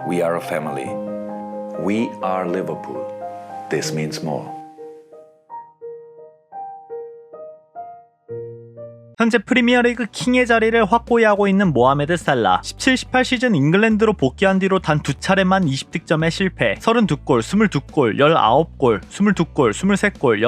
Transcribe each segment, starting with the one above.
We are a family. We are Liverpool. This means more. 현재 프리미어리그 킹의 자리를 확고히 하고 있는 모하메드 살라. 17-18 시즌 잉글랜드로 복귀한 뒤로 단 2차례만 20득점에 실패. 32골, 22골, 19골, 22골, 23골,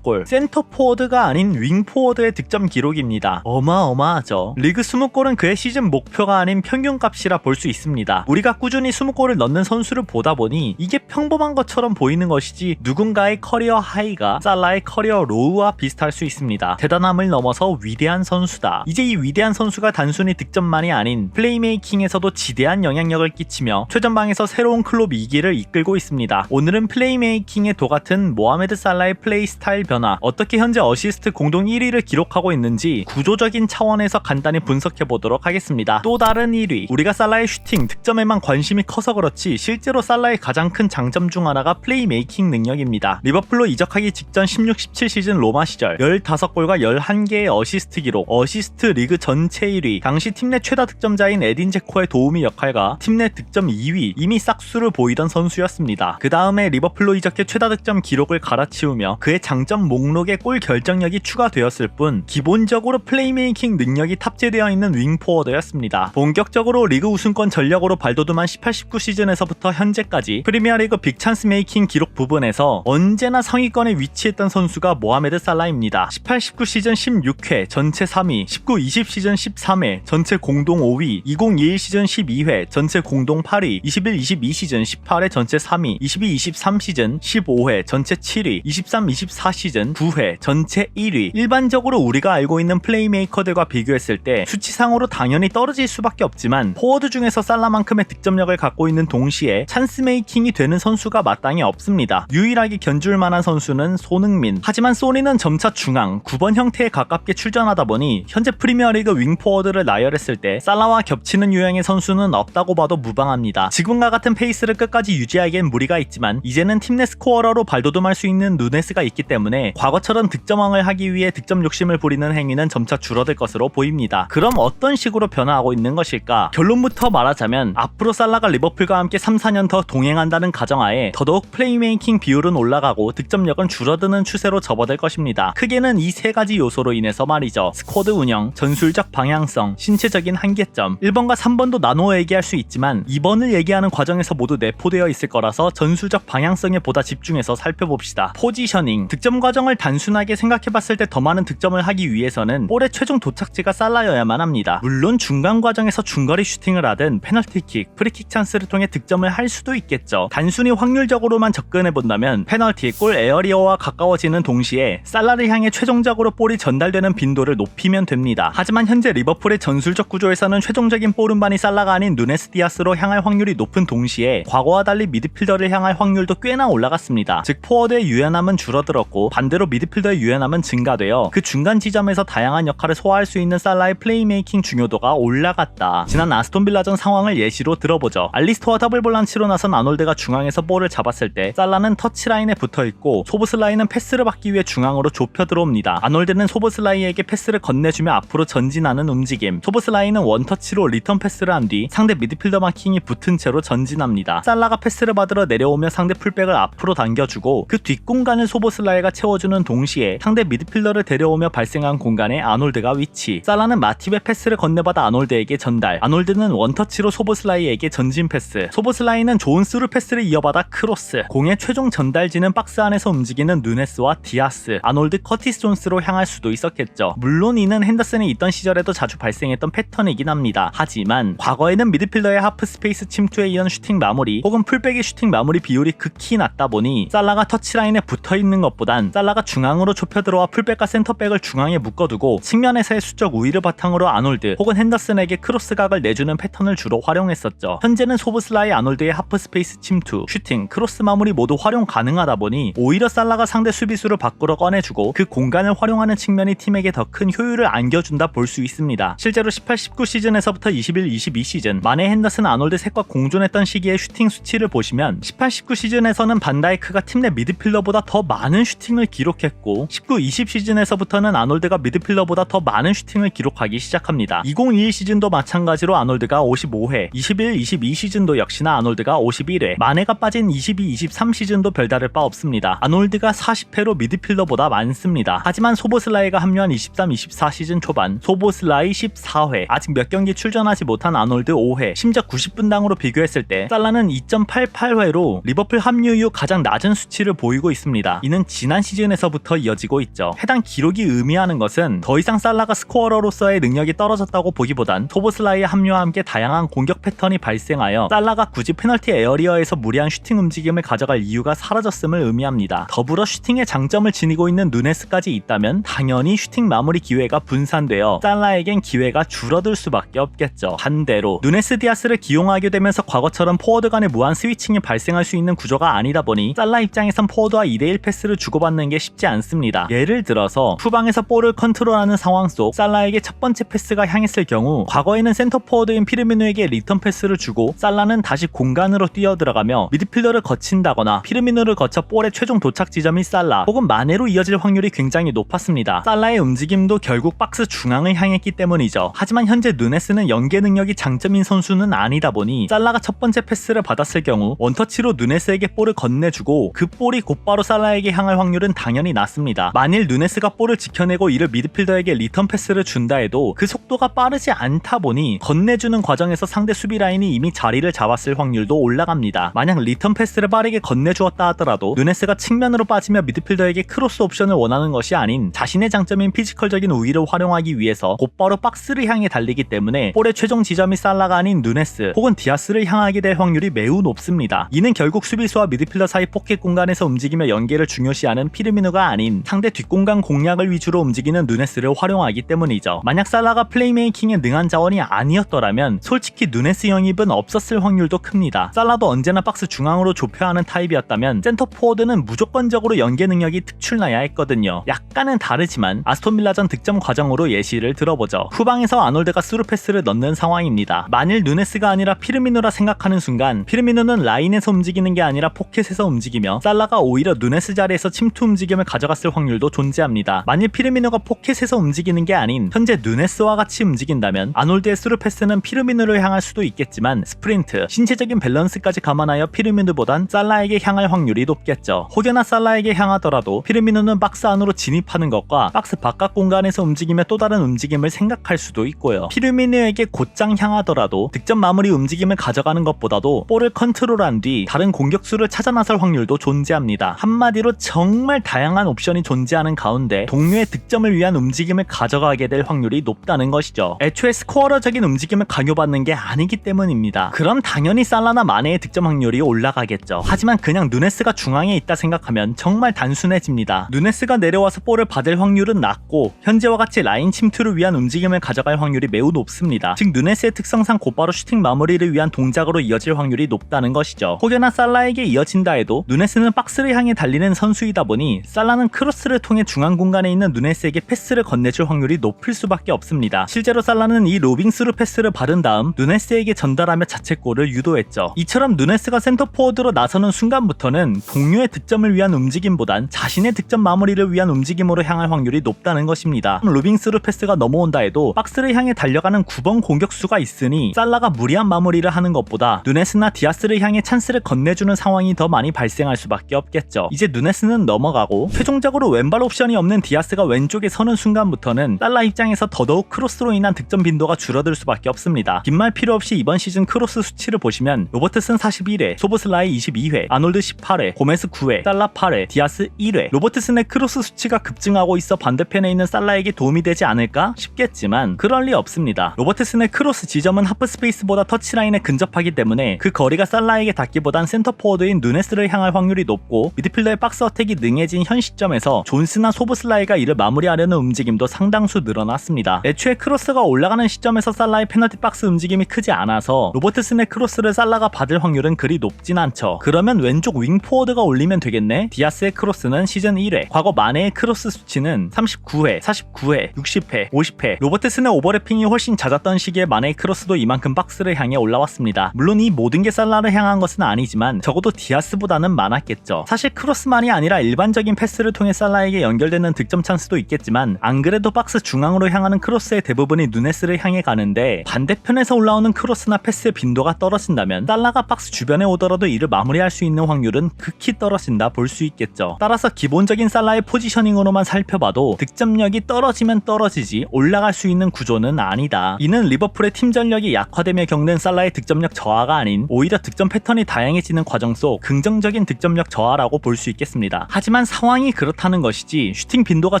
19골. 센터 포워드가 아닌 윙 포워드의 득점 기록입니다. 어마어마하죠. 리그 20골은 그의 시즌 목표가 아닌 평균값이라 볼 수 있습니다. 우리가 꾸준히 20골을 넣는 선수를 보다 보니 이게 평범한 것처럼 보이는 것이지 누군가의 커리어 하이가 살라의 커리어 로우와 비슷할 수 있습니다. 대단함을 넘어서 위대한 선수다. 이제 이 위대한 선수가 단순히 득점만이 아닌 플레이메이킹에서도 지대한 영향력을 끼치며 최전방에서 새로운 클럽 2기를 이끌고 있습니다. 오늘은 플레이메이킹의 도같은 모하메드 살라의 플레이 스타일 변화, 어떻게 현재 어시스트 공동 1위를 기록하고 있는지 구조적인 차원에서 간단히 분석해보도록 하겠습니다. 또 다른 1위, 우리가 살라의 슈팅, 득점에만 관심이 커서 그렇지 실제로 살라의 가장 큰 장점 중 하나가 플레이메이킹 능력입니다. 리버풀로 이적하기 직전 16-17 시즌 로마 시절 15골과 11개의 어시스트 기록, 어시스트 리그 전체 1위, 당시 팀 내 최다 득점자인 에딘 제코의 도우미 역할과 팀 내 득점 2위, 이미 싹수를 보이던 선수였습니다. 그 다음에 리버풀로 이적해 최다 득점 기록을 갈아치우며 그의 장점 목록에 골 결정력이 추가되었을 뿐 기본적으로 플레이메이킹 능력이 탑재되어 있는 윙포워드였습니다. 본격적으로 리그 우승권 전력으로 발돋움한 18-19 시즌에서부터 현재까지 프리미어리그 빅찬스 메이킹 기록 부분에서 언제나 상위권에 위치했던 선수가 모하메드 살라입니다. 18-19 시즌 16회 전체 3위, 19-20 시즌 13회 전체 공동 5위, 2021 시즌 12회 전체 공동 8위, 21-22 시즌 18회 전체 3위, 22-23 시즌 15회 전체 7위, 23-24 시즌 9회 전체 1위. 일반적으로 우리가 알고 있는 플레이메이커들과 비교했을 때 수치상으로 당연히 떨어질 수밖에 없지만 포워드 중에서 살라만큼의 득점력을 갖고 있는 동시에 찬스 메이킹이 되는 선수가 마땅히 없습니다. 유일하게 견줄 만한 선수는 손흥민. 하지만 소니는 점차 중앙, 9번 형태에 가깝게 출전하다 보니 현재 프리미어리그 윙포워드를 나열했을 때 살라와 겹치는 유형의 선수는 없다고 봐도 무방합니다. 지금과 같은 페이스를 끝까지 유지하기엔 무리가 있지만 이제는 팀 내 스코어러로 발돋움할 수 있는 누네스가 있기 때문에 과거처럼 득점왕을 하기 위해 득점 욕심을 부리는 행위는 점차 줄어들 것으로 보입니다. 그럼 어떤 식으로 변화하고 있는 것일까? 결론부터 말하자면 앞으로 살라가 리버풀과 함께 3-4년 더 동행한다는 가정하에 더더욱 플레이메이킹 비율은 올라가고 득점력은 줄어드는 추세로 접어들 것입니다. 크게는 이 세 가지 요소로 인해서 말이죠. 스쿼드 운영, 전술적 방향성, 신체적인 한계점. 1번과 3번도 나누어 얘기할 수 있지만 2번을 얘기하는 과정에서 모두 내포되어 있을 거라서 전술적 방향성에 보다 집중해서 살펴봅시다. 포지셔닝, 득점 과정을 단순하게 생각해봤을 때 더 많은 득점을 하기 위해서는 볼의 최종 도착지가 살라여야만 합니다. 물론 중간 과정에서 중거리 슈팅을 하든 페널티킥, 프리킥 찬스를 통해 득점을 할 수도 있겠죠. 단순히 확률적으로만 접근해본다면 페널티, 골 에어리어와 가까워지는 동시에 살라를 향해 최종적으로 볼이 전달되는 빈도를 높이면 됩니다. 하지만 현재 리버풀의 전술적 구조에서는 최종적인 볼 운반이 살라가 아닌 누네스 디아스로 향할 확률이 높은 동시에 과거와 달리 미드필더를 향할 확률도 꽤나 올라갔습니다. 즉 포워드의 유연함은 줄어들었고 반대로 미드필더의 유연함은 증가되어 그 중간 지점에서 다양한 역할을 소화할 수 있는 살라의 플레이메이킹 중요도가 올라갔다. 지난 아스톤빌라전 상황을 예시로 들어보죠. 알리스터와 더블 볼란치로 나선 아놀드가 중앙에서 볼을 잡았을 때 살라는 터치라인에 붙어있고 소보슬라이는 패스를 받기 위해 중앙으로 좁혀 들어옵니다. 아놀드는 소보슬라이에게 패스를 건네주며 앞으로 전진하는 움직임, 소보슬라이는 원터치로 리턴 패스를 한 뒤 상대 미드필더 마킹이 붙은 채로 전진합니다. 살라가 패스를 받으러 내려오며 상대 풀백을 앞으로 당겨주고 그 뒷공간을 소보슬라이가 채워주는 동시에 상대 미드필더를 데려오며 발생한 공간에 아놀드가 위치, 살라는 마팁의 패스를 건네받아 아놀드에게 전달, 아놀드는 원터치로 소보슬라이에게 전진 패스, 소보슬라이는 좋은 스루 패스를 이어받아 크로스, 공의 최종 전달지는 박스 안에서 움직이는 누네스와 디아스, 아놀드, 커티스 존스로 향할 수도 있었겠죠. 물론 이는 핸더슨이 있던 시절에도 자주 발생했던 패턴이긴 합니다. 하지만 과거에는 미드필더의 하프 스페이스 침투에 이은 슈팅 마무리 혹은 풀백의 슈팅 마무리 비율이 극히 낮다 보니 살라가 터치라인에 붙어있는 것보단 살라가 중앙으로 좁혀 들어와 풀백과 센터백을 중앙에 묶어두고 측면에서의 수적 우위를 바탕으로 아놀드 혹은 핸더슨에게 크로스각을 내주는 패턴을 주로 활용했었죠. 현재는 소보슬라이 아놀드의 하프 스페이스 침투, 슈팅, 크로스 마무리 모두 활용 가능하다 보니 오히려 살라가 상대 수비수를 밖으로 꺼내주고 그 공간을 활용하는 측면이 팀에게 더 큰 효율을 안겨준다 볼 수 있습니다. 실제로 18-19 시즌에서부터 21-22 시즌 마네, 핸더슨, 아놀드 셋과 공존했던 시기의 슈팅 수치를 보시면 18-19 시즌에서는 반다이크가 팀 내 미드필더보다 더 많은 슈팅을 기록했고 19-20 시즌에서부터는 아놀드가 미드필더보다 더 많은 슈팅을 기록하기 시작합니다. 2021 시즌도 마찬가지로 아놀드가 55회, 21-22 시즌도 역시나 아놀드가 51회, 마네가 빠진 22-23 시즌도 별다를 바 없습니다. 아놀드가 40회로 미드필더보다 많습니다. 하지만 소보슬라이가 합류한 23-24 시즌 초반 소보슬라이 14회, 아직 몇 경기 출전하지 못한 아놀드 5회, 심지어 90분당으로 비교했을 때 살라는 2.88회로 리버풀 합류 이후 가장 낮은 수치를 보이고 있습니다. 이는 지난 시즌에서부터 이어지고 있죠. 해당 기록이 의미하는 것은 더 이상 살라가 스코어러로서의 능력이 떨어졌다고 보기보단 소보슬라이의 합류와 함께 다양한 공격 패턴이 발생하여 살라가 굳이 페널티 에어리어에서 무리한 슈팅 움직임을 가져갈 이유가 사라졌음을 의미합니다. 더불어 슈팅의 장점을 지니고 있는 누네스까지 있다면 당연히 슈팅 마무리 기회가 분산되어 살라에겐 기회가 줄어들 수밖에 없겠죠. 반대로 누네스, 디아스를 기용하게 되면서 과거처럼 포워드 간의 무한 스위칭이 발생할 수 있는 구조가 아니다 보니 살라 입장에선 포워드와 2대1 패스를 주고받는 게 쉽지 않습니다. 예를 들어서 후방에서 볼을 컨트롤하는 상황 속 살라에게 첫 번째 패스가 향했을 경우 과거에는 센터 포워드인 피르미누에게 리턴 패스를 주고 살라는 다시 공간으로 뛰어들어가며 미드필더를 거친다거나 피르미누를 거쳐 볼의 최종 도착 지점이 살라 혹은 마네로 이어질 확률이 굉장히 높았습니다. 살라의 움직임도 결국 박스 중앙을 향했기 때문이죠. 하지만 현재 누네스는 연계 능력이 장점인 선수는 아니다 보니 살라가 첫 번째 패스를 받았을 경우 원터치로 누네스에게 볼을 건네주고 그 볼이 곧바로 살라에게 향할 확률은 당연히 낮습니다. 만일 누네스가 볼을 지켜내고 이를 미드필더에게 리턴 패스를 준다 해도 그 속도가 빠르지 않다 보니 건네주는 과정에서 상대 수비 라인이 이미 자리를 잡았을 확률도 올라갑니다. 만약 리턴 패스를 빠르게 건네주었다 하더라도 누네스가 측면으로 빠지며 미드필더에게 크로스 옵션을 원하는 것이 아닌 자신의 장점인 피지컬적인 우위를 활용하기 위해서 곧바로 박스를 향해 달리기 때문에 볼의 최종 지점이 살라가 아닌 누네스 혹은 디아스를 향하게 될 확률이 매우 높습니다. 이는 결국 수비수와 미드필더 사이 포켓 공간에서 움직이며 연계를 중요시하는 피르미누가 아닌 상대 뒷공간 공략을 위주로 움직이는 누네스를 활용하기 때문이죠. 만약 살라가 플레이메이킹에 능한 자원이 아니었더라면 솔직히 누네스 영입은 없었을 확률도 큽니다. 살라도 언제나 박스 중앙으로 좁혀야 하는 타입이었다면 센터 포워드는 무조건적으로 연계 능력이 특출나야 했거든요. 약간은 다르지만 아스톤빌라전 득점 과정으로 예시를 들어보죠. 후방에서 아놀드가 스루 패스를 넣는 상황입니다. 만일 누네스가 아니라 피르미누라 생각하는 순간 피르미누는 라인에서 움직이는 게 아니라 포켓에서 움직이며 살라가 오히려 누네스 자리에서 침투 움직임을 가져갔을 확률도 존재합니다. 만일 피르미누가 포켓에서 움직이는 게 아닌 현재 누네스와 같이 움직인다면 아놀드의 스루 패스는 피르미누를 향할 수도 있겠지만 스프린트, 신체적인 밸런스까지 감안하여 피르미누보단 살라에게 향할 확률이 높겠죠. 혹여나 살라에게 향하더라도 피르미누는 박스 안으로 진입하는 것과 박스 바깥 공간에서 움직이며 또 다른 움직임을 생각할 수도 있고요. 피르미누에게 곧장 향하더라도 득점 마무리 움직임을 가져가는 것보다도 볼을 컨트롤한 뒤 다른 공격수를 찾아 나설 확률도 존재합니다. 한마디로 정말 다양한 옵션이 존재하는 가운데 동료의 득점을 위한 움직임을 가져가게 될 확률이 높다는 것이죠. 애초에 스코어러적인 움직임을 강요받는 게 아니기 때문입니다. 그럼 당연히 살라나 마네의 득점 확률이 올라가겠죠. 하지만 그냥 누네스가 중앙에 있다 생각하면 정말 단순해집니다. 누네스가 내려와서 볼을 받을 확률은 낮고 현재와 같이 라인 침투를 위한 움직임을 가져갈 확률이 매우 높습니다. 즉 누네스의 특성상 곧바로 슈팅 마무리를 위한 동작으로 이어질 확률이 높다는 것이죠. 혹여나 살라에게 이어진다 해도 누네스는 박스를 향해 달리는 선수이다 보니 살라는 크로스를 통해 중앙 공간에 있는 누네스에게 패스를 건네줄 확률이 높을 수밖에 없습니다. 실제로 살라는 이 로빙 스루 패스를 받은 다음 누네스에게 전달하며 자책골을 유도했죠. 이처럼 누네스가 센터 포워드로 나서는 순간부터는 동료의 득점을 위한 움직임보단 자신의 득점 마무리를 위한 움직임으로 향할 확률이 높다는 것입니다. 로빙 스루 패스가 넘어온다 해도 박스를 향해 달려가는 9번 공격수가 있으니 살라가 무리한 마무리를 하는 것보다 누네스나 디아스를 향해 찬스를 건네주는 상황이 더 많이 발생할 수밖에 없겠죠. 이제 누네스는 넘어가고 최종적으로 왼발 옵션이 없는 디아스가 왼쪽에 서는 순간부터는 살라 입장에서 더더욱 크로스로 인한 득점 빈도가 줄어들 수밖에 없습니다. 긴 말 필요 없이 이번 시즌 크로스 수치를 보시면 로버트슨 41회, 소보슬라이 22회, 아놀드 18회, 고메스 9회, 살라 8회, 디아스 1회. 로버트슨의 크로스 수치가 급증하고 있어 반대편에 있는 살라에게 도움이 되지 않을까 싶겠지만 그럴 리 없습니다. 로버트슨의 크로스 지점은 하프 스페이스보다 터치라인에 근접하기 때문에 그 거리가 살라에게 닿기보단 센터 포워드인 누네스를 향할 확률이 높고 미드필더의 박스 어택이 능해진 현 시점에서 존스나 소보슬라이가 이를 마무리하려는 움직임도 상당수 늘어났습니다. 애초에 크로스가 올라가는 시점에서 살라의 페널티 박스 움직임이 크지 않아서 로버트슨의 크로스를 살라가 받을 확률은 그리 높진 않죠. 그러면 왼쪽 윙 포워드가 올리면 되겠네? 디아스의 크로스는 시즌 1회, 과거 마네의 크로스 수치는 39회, 59회, 60회, 50회 로버트슨의 오버래핑이 훨씬 잦았던 시기에 마네의 크로스도 이만큼 박스를 향해 올라왔습니다. 물론 이 모든 게 살라를 향한 것은 아니지만 적어도 디아스보다는 많았겠죠. 사실 크로스만이 아니라 일반적인 패스를 통해 살라에게 연결되는 득점 찬스도 있겠지만 안 그래도 박스 중앙으로 향하는 크로스의 대부분이 누네스를 향해 가는데 반대편에서 올라오는 크로스나 패스의 빈도가 떨어진다면 살라가 박스 주변에 오더라도 이를 마무리할 수 있는 확률은 극히 떨어진다 볼 수 있겠죠. 따라서 기본적인 살라의 포지셔닝으로만 살펴봐도 득점력이 떨어지면 떨어지지 올라갈 수 있는 구조는 아니다. 이는 리버풀의 팀 전력이 약화되며 겪는 살라의 득점력 저하가 아닌 오히려 득점 패턴이 다양해지는 과정 속 긍정적인 득점력 저하라고 볼 수 있겠습니다. 하지만 상황이 그렇다는 것이지 슈팅 빈도가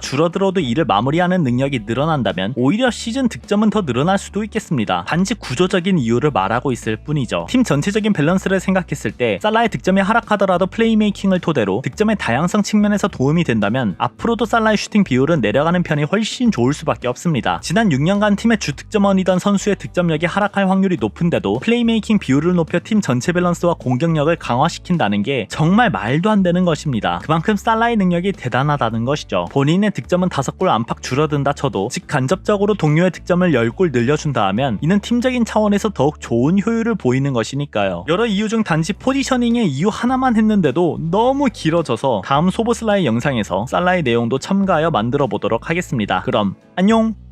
줄어들어도 이를 마무리하는 능력이 늘어난다면 오히려 시즌 득점은 더 늘어날 수도 있겠습니다. 단지 구조적인 이유를 말하고 있을 뿐이죠. 팀 전체적인 밸런스를 생각했을 때 살라의 득점이 하락하더라도 플레이메이킹을 토대로 득점의 다양성 측면에서 도움이 된다면 앞으로도 살라의 슈팅 비율은 내려가는 편이 훨씬 좋을 수밖에 없습니다. 지난 6년간 팀의 주득점원이던 선수의 득점력이 하락할 확률이 높은데도 플레이메이킹 비율을 높여 팀 전체 밸런스와 공격력을 강화시킨다는 게 정말 말도 안 되는 것입니다. 그만큼 살라의 능력이 대단하다는 것이죠. 본인의 득점은 5골 안팎 줄어든다 쳐도 즉 간접적으로 동료의 득점을 10골 늘려준다 하면 이는 팀적인 차원에서 더욱 좋은 효율을 보이는 것이니까요. 여러 이유 중 단지 포지셔닝의 이유 하나만 했는데도 너무 길어져서 다음 소보슬라의 영상에서 살라의 내용도 첨가하여 만들어 보도록 하겠습니다. 그럼 안녕!